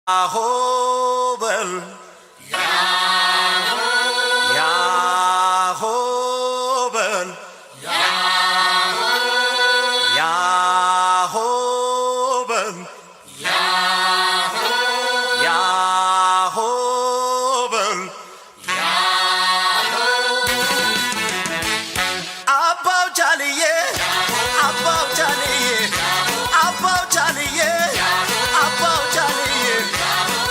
አሆበል ያሆበል ያሆበል ያሆበል አባው ጃልዬ አባው ጃልዬ አባው ጃልዬ አባው ጃልዬ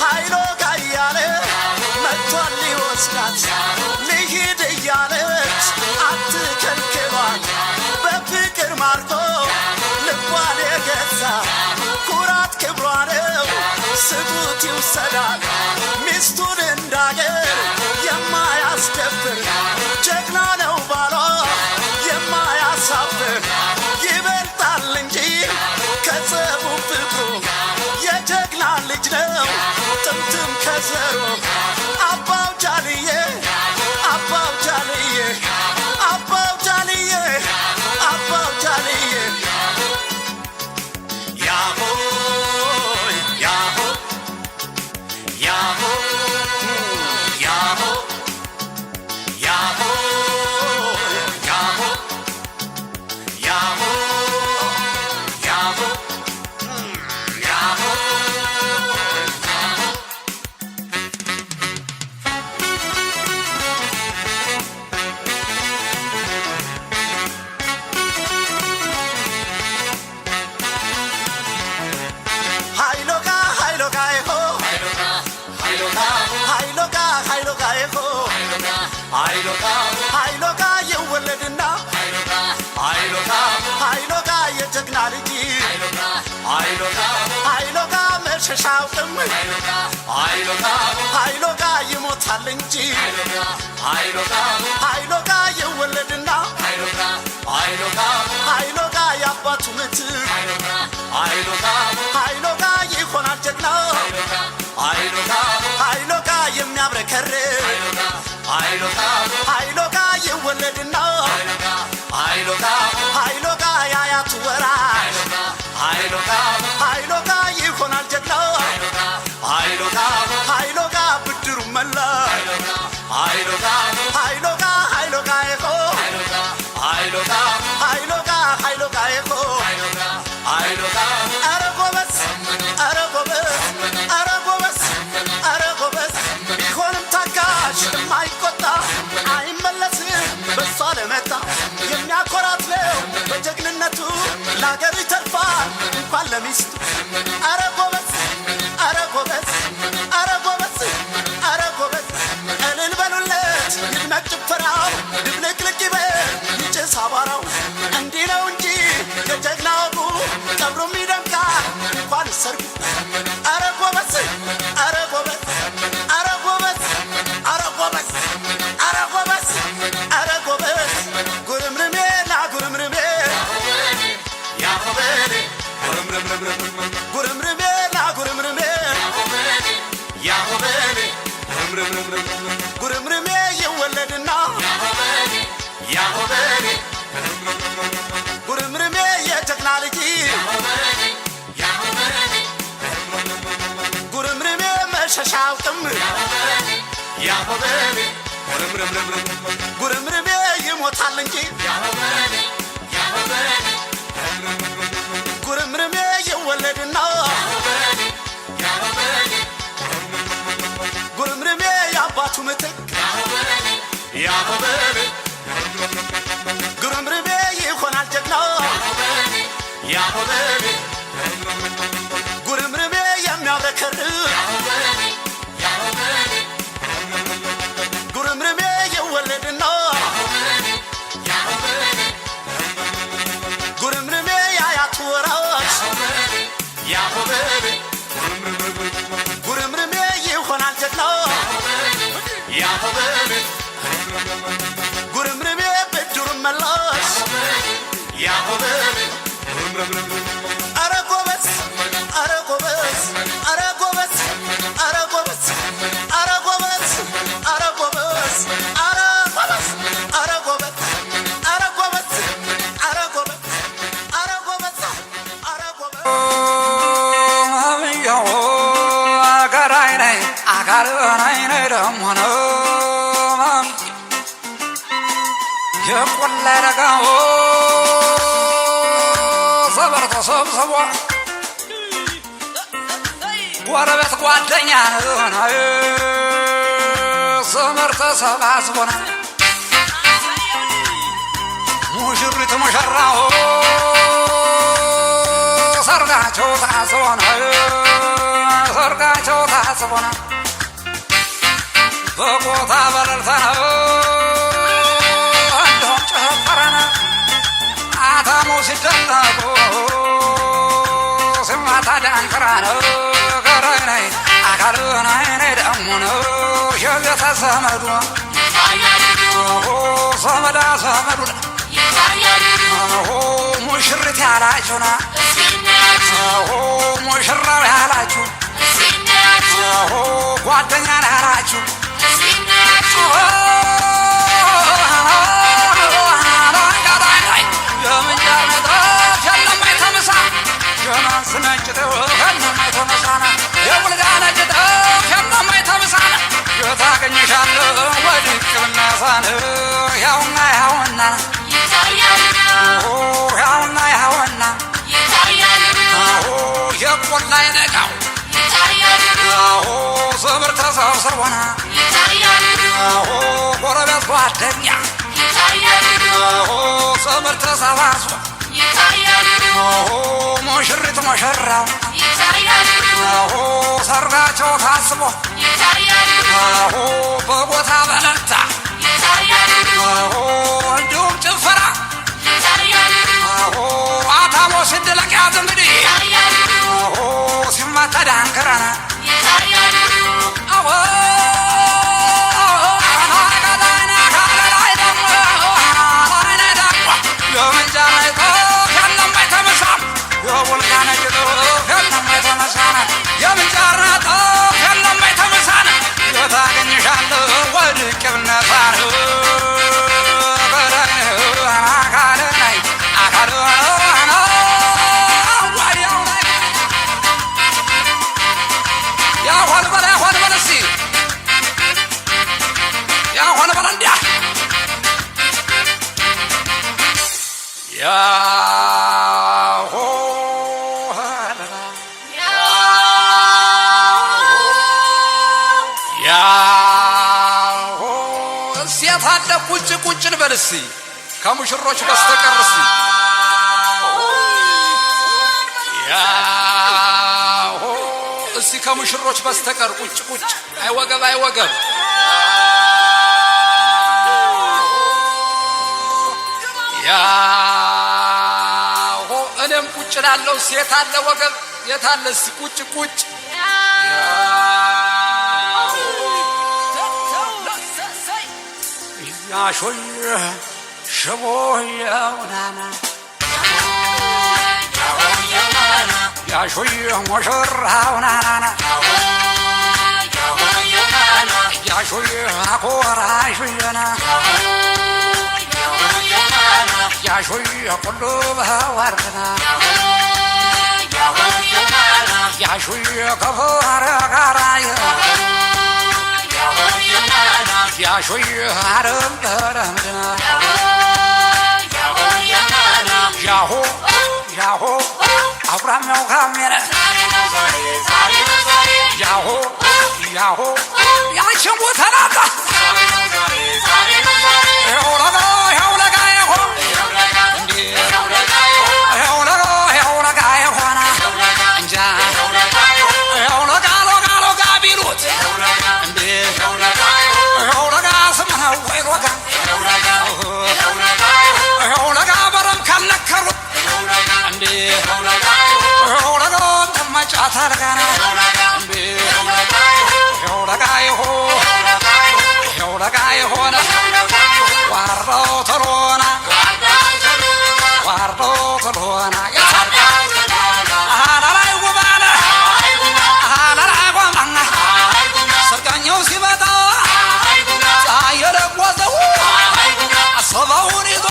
ኃይሎ ጋያለ መጥቷል ሊወስዳት ልሂድ እያለች አትከልክሏት በፍቅር ማርኮ ልቧን የገዛ ኩራት ክብሯ ነው ስጡት ይውሰዳል ሚስቱን እንዳገር የማያስደፍር ጀግና ነው ባሏ የማያሳፍር ይበልጣል እንጂ ከጸቡ ፍቅሩ የጀግና ልጅ ነው ጥምጥም ከዘሩ አባው ጃልዬ አባው ጃልዬ አባው ጃልዬ አባው ጃልዬ ያሆ ያሆ ያሆ ያሆ ያሆ ያሆ ያሆ ያሆ ያሆ ሃይሎጋ ሃይሎጋ ይሆ ሃይሎጋ ሃይሎጋ ይሆ ሃይሎጋ ሃይሎጋ ይወለድና ሃይሎጋ ሃይሎጋ የጀግና ልጅ ሃይሎጋ ሃይሎጋ መሸሻውቅም ሃይሎጋ ሃይሎጋ ይሞታል እንጂ ሃይሎጋ ሃይሎጋ ይወለድና ሃይሎጋ ሃይሎጋ የአባቱ ምትክ ሃይሎጋ ሃይሎጋ ይሆናል ጀግና ሃይሎጋ ሃይሎጋ የሚያብረከርክ ሃይሎጋ ሃይሎጋ ይወለድና ሃይሎጋ ሃይሎጋ የአያቱ ወራሽ ሃይሎጋ ሃይሎጋ ይሆናል ጀግና ሃይሎጋ ሃይሎጋ ብድሩ መላሽ ሃይሎጋ ሃይሎጋ ሃይሎጋ ይሆ ሃይሎጋ ሃይሎጋ ሃይሎጋ ይሆ ሃይሎጋ ኧረ ጎበዝ ኧረ ጎበዝ ኧረ ጎበዝ ኧረ ጎበዝ ቢሆንም ታጋሽ የማይቆጣ አይመለስም በሷ ለመጣ የሚያኮራት ነው በጀግንነቱ ለአገሩ ይተርፋል እንኳን ለሚስቱ ኧረ ጎበዝ ኧረ ጎበዝ ኧረ ጎበዝ ኧረ ጎበዝ እልል በሉለት ይድመቅ ጭፈራው ድብልቅልቅ ይበል ይጭስ አቧራው እንዲህ ነው እንጂ የጀግና ወጉ ቀብሩም ይደምቃል እንኳን ሰርጉ ኧረ ጎበዝ ኧረ ጎበዝ ኧረ ጎበዝ ኧረ ጎበዝ ኧረ ጎበዝ ኧረ ጎበዝ ጉርምርሜ ና ጉርምርሜ ያሆበል ጉርምርሜ ና ጉርምርሜ ያሆበል ጉርምርሜ ይወለድና ያሆበል ጉርምርሜ የጀግና ልጅ ጉርምርሜ መሸሻውቅም ያሆበል ጉርምርሜ ይሞታል እንጂ ጉርምርሜ ይወለድና ጉርምርሜ የአባቱ ምትክ ያሆበል ጉርምርሜ ይሆናል ጀግና ያሆበል ጉርምርሜ የሚያብረከርክ ጉርምርሜ ይወለድና ጉርምርሜ የአያቱ ወራሽ ያሆበል ጉርምርሜ ይሆናል ጀግና ያሆበል ጉርምርሜ ብድሩን መላሽ ያሆበል ኧረ ጎበዝ ኧረ ጎበዝ ኧረ ጎበዝ ኧረ ጎበዝ ኧረ ጎበዝ ኧረ ጎበዝ ኧረ ጎበዝ ኧረ ጎበዝ ኧረ ጎበዝ ኧረ ጎበዝ ኧረ ጎበዝ ኧረ ጎበዝ ገራይነይ አካልነይነይ ደሞ ነው የቆላ ደጋው ሰበር ተሰብስቦ ጎረቤት ጓደኛ ነው ሰመር ተሰባስቦና ሙሽሪት ሙሽራው ሰርጋቸው ታስቦና ሰርጋቸው ታስቦና በቦታ በለልታ ነው እንደውም ጨፈረና አታሞ ሲደለቁ ስማታ ዳንክራ ነው ገራይነይ አካልነይ ደሞ ነው የቤተ ዘመዱ ዘመዳ ዘመዱ ሙሽሪት ያላችሁና ሙሽራው ያላችሁ ጓደኛን ያላችሁ የምንጃር መድረክ የለማይ ተምሳ ገናን ስነጭተው የለማይ ተመሳና የውልጋ ነጭተው የለማይ ተምሳና የታገኘሻለሁ ወድቅብና ሳን ያውና ያውና ያውና ያውና የቆላ የደጋው ስብር ተሰብስቦና ጎረቤት ጓደኛ ስብር ተሰባስቦ ሙሽሪት ሙሽራው ሰርጋቸው ታስቦ በቦታ በለልታ እንዲሁም ጭፈራ አታሞ ሲድለቅ ያዝ እንግዲህ ሲመታ ዳንክራና ቁጭ ቁጭ ልበልሲ ከሙሽሮች በስተቀርሲ ያሆ እስቲ ከሙሽሮች በስተቀር ቁጭ ቁጭ አይወገብ አይወገብ ያሆ እኔም ቁጭ ላለው ሴት አለ ወገብ የታለ እስቲ ቁጭ ቁጭ ያሾይ ሽቦየውናና ያሾይ ሙሽራውናና ያሾይ አኮራሹየና ያሾይ ቁሉብ ወርድና ያሾይ ከፈረ ጋራየ ያሾይ አረም ተረምድና ያሆ ያሆ አብራሚያው ካሜረ ያሆ ያሆ ያችን ቦተናታ ያውለጋ ያውለጋ ያሆ እንዴ ያውለጋ ያሆና እንጃ ያውለጋ ሎጋ ሎጋ ቢሉት እንዴ ያውለጋ ስምነው ወይ ሎጋ ያውለጋ በረም ካልነከሩት እንዴ ያውለጋ ተማጫታ ለጋና እንዴ ያውለጋ ይሆ ያውለጋ ይሆና ዋራው ተሮና ዋራው ተሮና አላላይ ጉባና አላላይ ጉባና ሰርጋኛው ሲመጣ ሳይረጓዘው አሰባውን ይዞ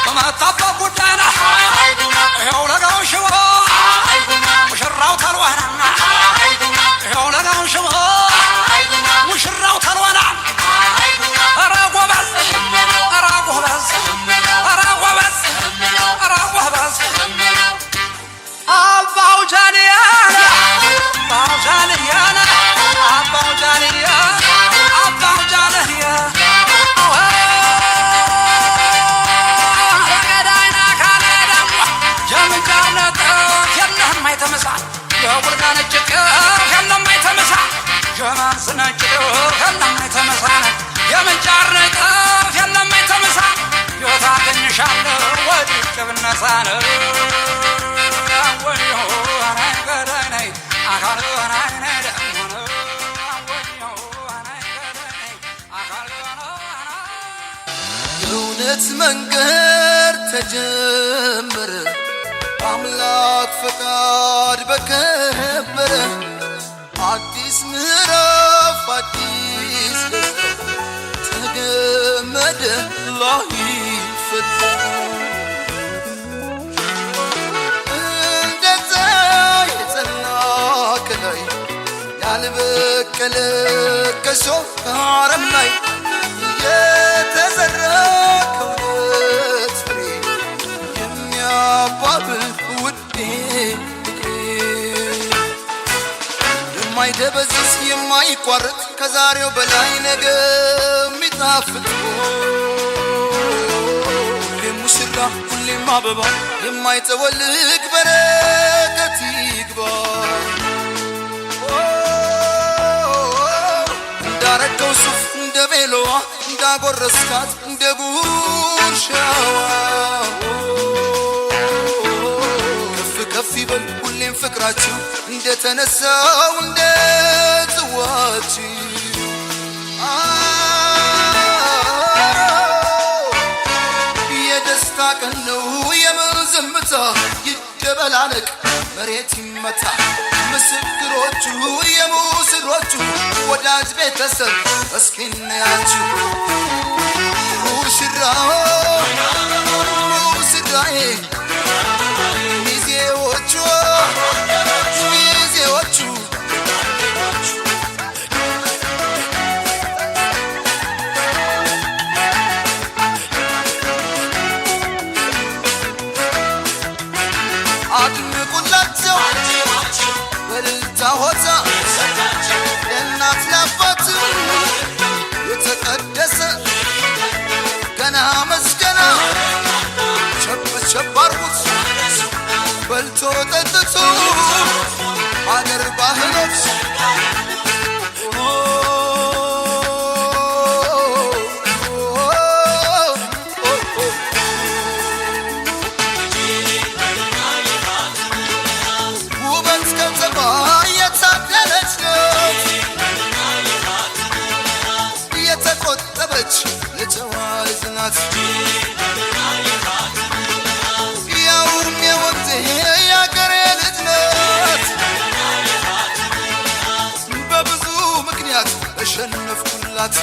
በመጣበት ጉዳና ያውለጋው ሽቦ ሙሽራው ተልዋና ያውለጋ ሽማ ሙሽራው ተልዋና ኧረ ጎበዝ ኧረ ጎበዝ ኧረ ጎበዝ ኧረ ጎበዝ አባው ጃንያና አባው ጃንያና አባው ጃንያ አባው ጃንያ የቡልጋን እጅቅ የለም አይተመሳ የማንስን እጅቅ የለም አይተመሳ የምንጫር ነጥፍ የለም አይተመሳ የታገኝሻለሁ ወድቅ ብነሳን ወዮ አናይ ገዳይነይ አካል አናይ ደሞነ ወዮ አናይ ገዳይነይ አካል የእውነት መንገድ ተጀመረ አምላክ ፈቃድ በከበረ አዲስ ምዕራፍ አዲስ ተገመደ ላይፈታ እንደዛ የጸና ከላይ ያልበቀለ ከሾህ አረም ላይ የተዘራ ከእውነት ፍሬ የሚያባብል የማይደበዝዝ የማይቋረጥ ከዛሬው በላይ ነገ የሚጣፍጥ ሁሌም ሙሽራ ሁሌም አበባ የማይጠወልግ በረከት ይግባ እንዳረገው ሱፍ እንደ ቤሎዋ እንዳጎረስካት እንደ ጉርሻዋ ከፍ ይበል ሁሌም ፍቅራችሁ እንደተነሳው እንደ ጽዋችሁ የደስታ ቀን ነው የምን ዝምታ ይደበላለቅ መሬት ይመታ ምስክሮቹ የሙስሮቹ ወዳጅ ቤተሰብ እስኪናያችሁ ሙሽራው ሙሽራዬ አድምቁላቸው በእልልታ ሆታ ለእናት ለአባት የተቀደሰ ገና መስገና ቸብ ቸብ አርጉት በልቶ ጠጥቶ አገር ባህሎች ውበት ከተማ የታደለች ናት የተቆጠበች የጨዋ ልጅ ናት ያውም የወንዜ ያገሬ ልጅ ናት በብዙ ምክንያት ተሸነፍኩላት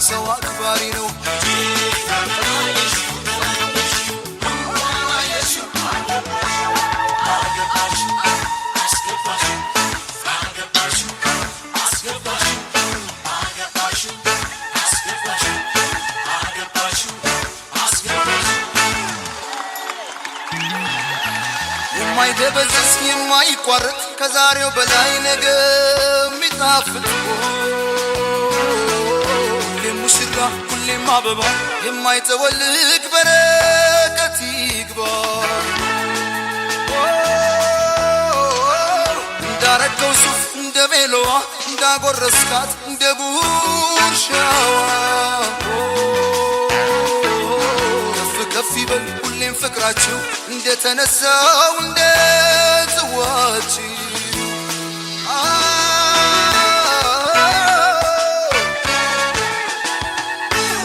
ሰው አክባሪ ነው የማይደበዝዝ የማይቋረጥ ከዛሬው በላይ ነገ የሚጣፍጥ ሙሽራ ሁሌም አበባ የማይጠወልግ በረከት ይግባ እንዳረገው ሱፍ እንደ ቤሎዋ እንዳጎረስካት እንደ ጉርሻዋ ከፍ ይበል ሁሌም ፍቅራችሁ እንደተነሳው እንደጽዋችሁ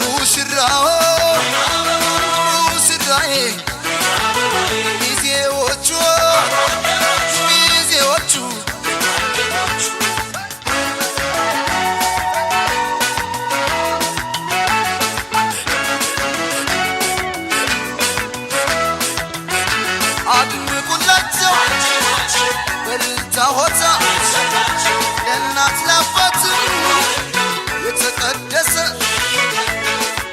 ሙሽራው ሙሽራዬ ሚዜዎቹ ሚዜዎቹ አድምቁላቸው በልልታ ሆታ ለእናት ለአባት የተቀደሰ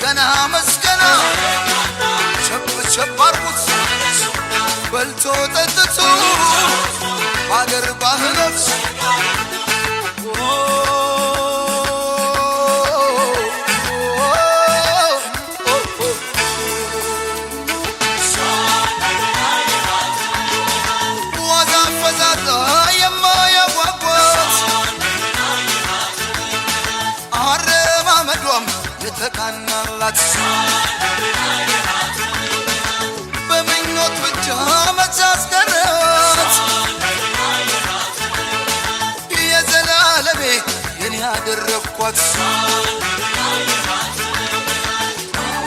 ገና መስገና ቸብ ቸብ አርጉት በልቶ ጠጥቶ አገር ባህሎት ዋዛ ፈዛዛ የማያጓጓት አረማመዷም የተቃናላት በምኞት ብቻ መቻስቀረት የዘላለሜ የኔ ያደረግኳት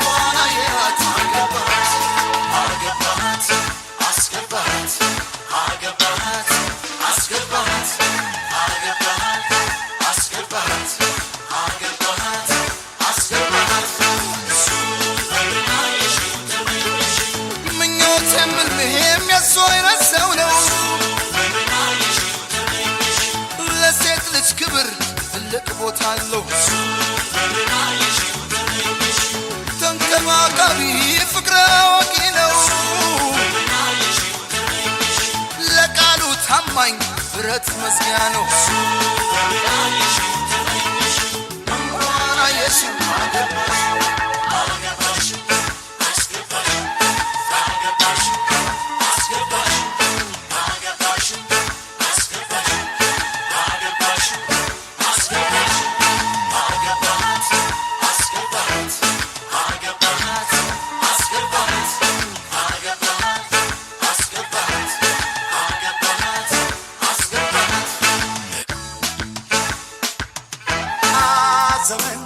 ዋናየት አገባት አገባት አስገባት አገባት አስገባት አገባት አስገባት አገባት አስገባት ምኞት የምልህም የሱ አይነት ሰው ነው ለሴት ልጅ ክብር ትልቅ ቦታ አለው ተንከባካቢ ፍቅር አዋቂ ነው ለቃሉ ታማኝ ብረት መዝጊያ ነው የሽም ዘመን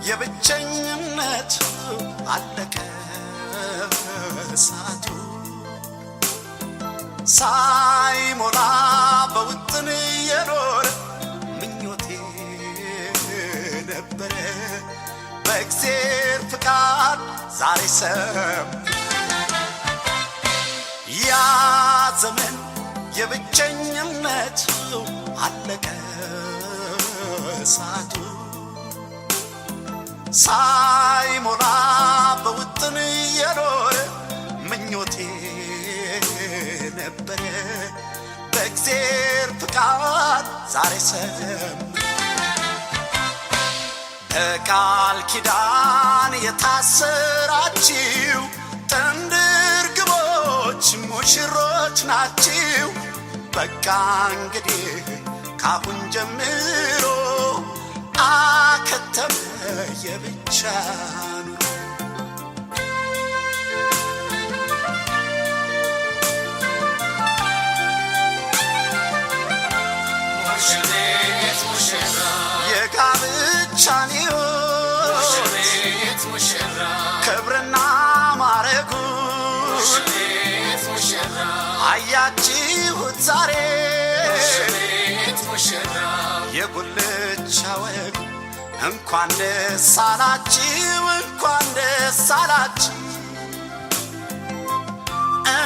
የብቸኝነት አለቀ እሳቱ ሳይሞላ በውጥን የኖረ ምኞቴ ነበረ በእግዚአብሔር ፍቃድ ዛሬ ሰም ያ ዘመን የብቸኝነት አለቀ እሳቱ ሳይሞላ በውጥን የኖረ ምኞቴ ነበረ በእግዚአብሔር ፍቃድ ዛሬ ሰም በቃል ኪዳን የታሰራችሁ ጥንድ ርግቦች ሙሽሮች ናችሁ በቃ እንግዲህ ካሁን ጀምሮ አከተመ የብቻ ኑሮ የጋብቻን ሕይወት ክብርና ማረጉ አያችሁት ዛሬ የጉልቻ ወግ እንኳን ደስ አላችሁ እንኳን ደስ አላችሁ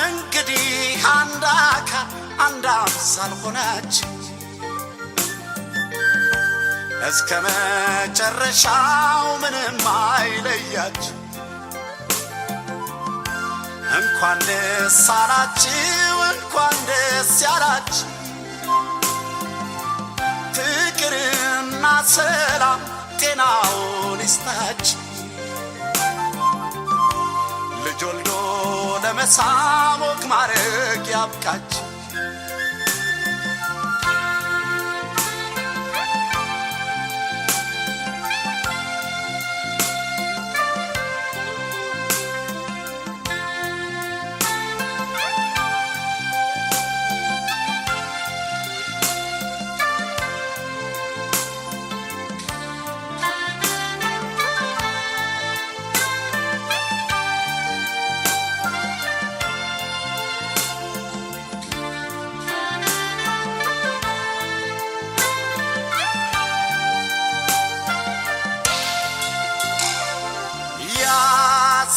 እንግዲህ አንድ አካል አንድ አምሳል ሆናችሁ እስከ መጨረሻው ምንም አይለያችሁ እንኳን ደስ አላችሁ እንኳን ደስ ያላችሁ ፍቅርና ሰላም ጤናውን ይስጣችሁ ልጅ ወልዶ ለመሳም ወግ ማረግ ያብቃችሁ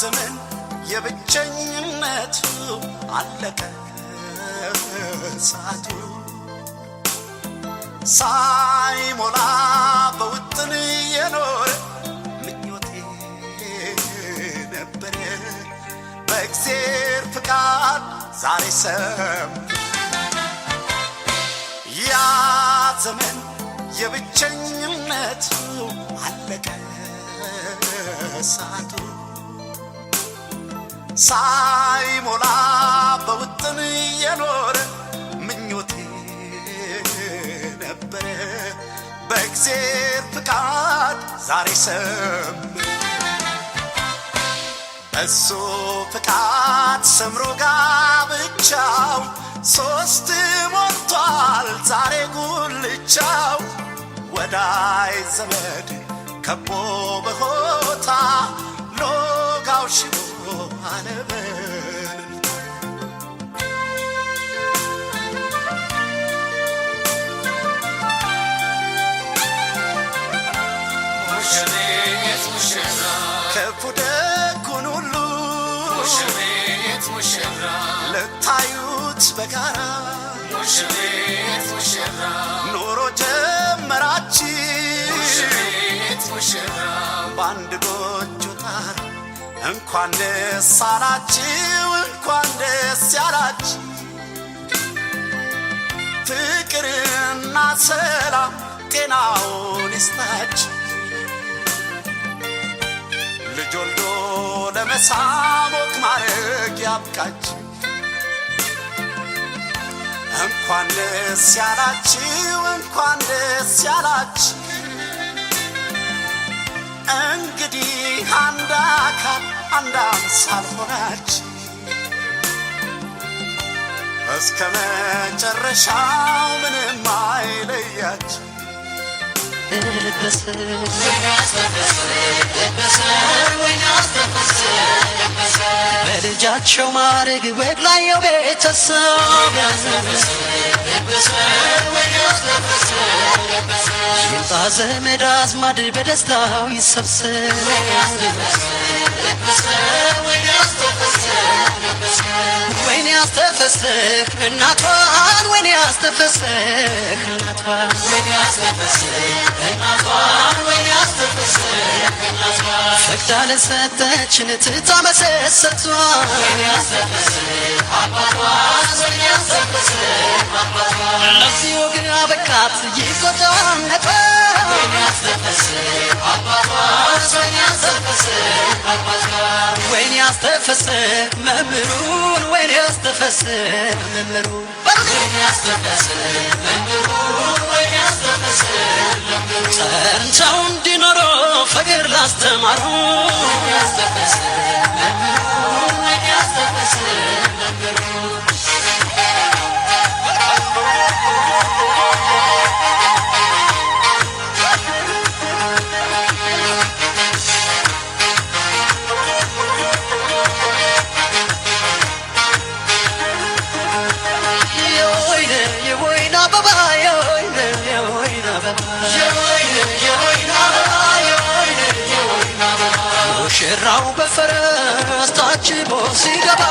ዘመን የብቸኝነቱ አለቀ ሰዓቱ ሳይሞላ በውጥን የኖረ ምኞቴ ነበረ በእግዚአብሔር ፍቃድ ዛሬ ሰም ያ ዘመን የብቸኝነቱ አለቀ ሰዓቱ ሳይሞላ በውጥን የኖረ ምኞቴ ነበረ በእግዚአብሔር ፍቃድ ዛሬ ሰም በሱ ፍቃድ ሰምሮ ጋብቻው ሶስት ሞልቷል ዛሬ ጉልቻው ወዳይ ዘመድ ከቦ በሆታ ሎጋው ሽቦ አነበል ሙሽሪት ሙሽራ ከፉ ደጉን ሁሉ ሙሽሪት ሙሽራ ልታዩት በጋራ ሙሽሪት ሙሽራ ኑሮ ጀመራችሁ ሙሽሪት ሙሽራ በአንድ ጎጆ ጣራ እንኳን ደስ አላችሁ እንኳን ደስ ያላችሁ ፍቅርና ሰላም ጤናውን ይስጣችሁ ልጅ ወልዶ ለመሳም ወግ ማድረግ ያብቃችሁ እንኳን ደስ ያላችሁ እንኳን ደስ ያላችሁ እንግዲህ አንድ አካል አንድ አምሳል ሆናችሁ እስከ መጨረሻው ምንም አይለያችሁ በልጃቸው ማረግ ወግ ላየው ቤተሰብ ይምጣ ዘመድ አዝማድ በደስታው ይሰብሰብ ወይኔ አስተፈስክ እናቷን ወይኔ አስተፈስክ እናቷን ፈቅዳ ለሰጠችን ትታ መሰሰቷን ለዚህ ወግ አበቃት ይቆጫነቷ ወይኔ አስተፈስክ መምህሩን ወይኔ አስተፈስክ መምህሩን ጸንተው እንዲኖሩ ፍቅር ላስተማሩ ሙሽራው በፈረስ ታጅቦ ሲገባ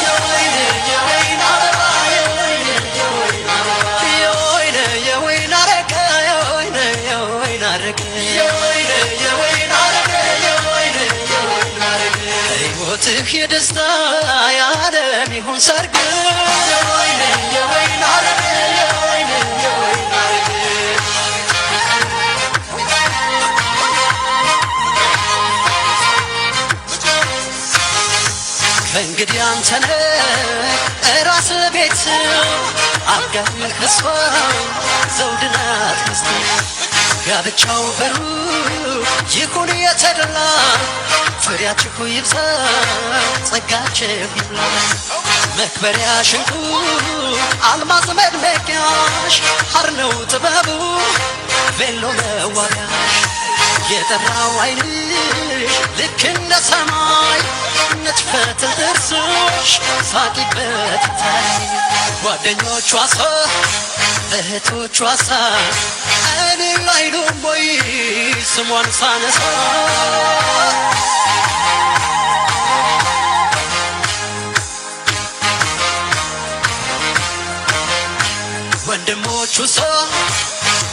የወይን አበባ የወይን አረገ የወይን አረገ ሕይወትህ የደስታ የዓለም ይሁን ሰርግ የወይን አረገ እንግዲህ አንተነህ እራስ ቤት አጋኝ ከሷ ዘውድ ናት ሚስት ጋብቻው በሩቅ ይኩን የተደላ ፍሬያችሁ ይብዛ ጸጋችሁ ይብላ መክበሪያ ሽንቁ አልማዝ መድመቂያሽ ሐር ነው ጥበቡ ቬሎ መዋቢያሽ የጠራው ዓይንሽ ልክ እንደ ሰማይ ንጥፈት ጥርስሽ ሳቂበት ታይ ጓደኞቿ ሳ እህቶቿ ሳ እኔ አይሉም ወይ ስሟን ሳነሳ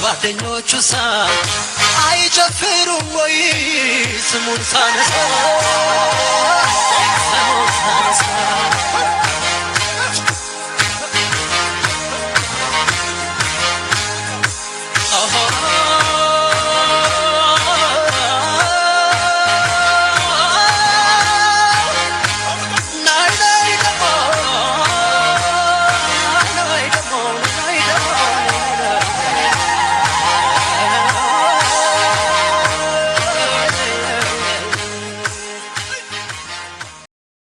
ጓደኞቹ አይጨፍሩም ወይ ስሙን ሳነሳ